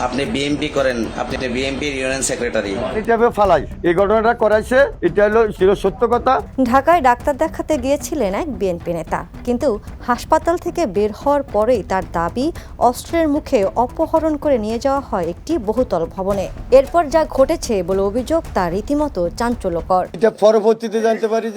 আপনি বিএমপি করেন, আপনি বিএমপির ইউনিয়ন সেক্রেটারি। এটা ফালাই এই ঘটনাটা করাইছে, এটা হলো সত্য কথা। ঢাকায় ডাক্তার দেখাতে গিয়েছিলেন এক বিএনপি নেতা, কিন্তু হাসপাতাল থেকে বের হওয়ার পরেই তার দাবি অস্ত্রের মুখে অপহরণ করে নিয়ে যাওয়া হয় একটি বহুতল ভবনে। এরপর যা ঘটেছে বলে অভিযোগ তা রীতিমতো চাঞ্চল্যকর। এটা পরবর্তীতে জানতে পারি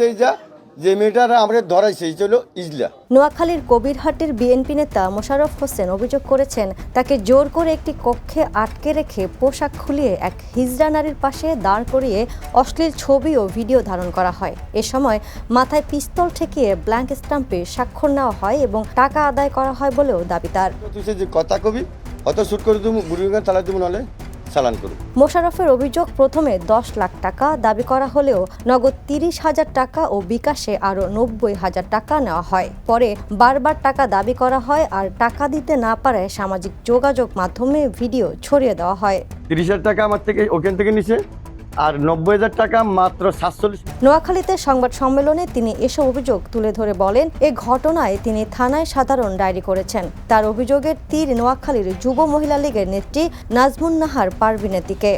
যে মেয়েটারা আমরা ধরাইছে ছিল ইজলা। নোয়াখালীর কবিরহাটের বিএনপি নেতা মোশাররফ হোসেন অভিযোগ করেছেন, তাকে জোর করে একটি কক্ষে আটকে রেখে পোশাক খুলিয়ে এক হিজড়া নারীর পাশে দাঁড় করিয়ে অশ্লীল ছবি ও ভিডিও ধারণ করা হয়। এ সময় মাথায় পিস্তল ঠেকিয়ে ব্ল্যাঙ্ক স্ট্যাম্পে স্বাক্ষর নেওয়া হয় এবং টাকা আদায় করা হয় বলেও দাবি তার। তুই যে কথা কবি অত শুট করে তুমি গুরুগান তালা তুমি নালে চালান করো। মোশাররফের অভিযোগ, প্রথমে 10 লাখ টাকা দাবি করা হলেও নগদ 30,000 টাকা ও বিকাশে আরও 90,000 টাকা নেওয়া হয়। পরে বারবার টাকা দাবি করা হয় আর টাকা দিতে না পারায় সামাজিক যোগাযোগ মাধ্যমে ভিডিও ছড়িয়ে দেওয়া হয়। 30,000 টাকা আমার থেকে ওখান থেকে নিছে আর 90,000 টাকা মাত্র 47। নোয়াখালীতে সংবাদ সম্মেলনে তিনি এসব অভিযোগ তুলে ধরে বলেন, এ ঘটনায় তিনি থানায় সাধারণ ডায়েরি করেছেন। তার অভিযোগের তীর নোয়াখালীর যুব মহিলা লীগের নেত্রী নাজমুন নাহার পারভীনের দিকে।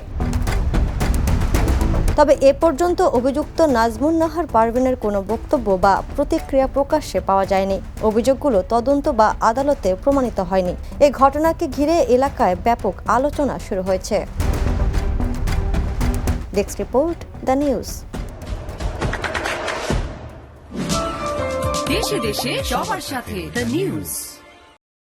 তবে এ পর্যন্ত অভিযুক্ত নাজমুন নাহার পারভীনের কোনো বক্তব্য বা প্রতিক্রিয়া প্রকাশ্যে পাওয়া যায়নি। অভিযোগগুলো তদন্ত বা আদালতে প্রমাণিত হয়নি। এ ঘটনাকে ঘিরে এলাকায় ব্যাপক আলোচনা শুরু হয়েছে। Desk report, the news. দেশে দেশে সবার সাথে দ্য নিউজ।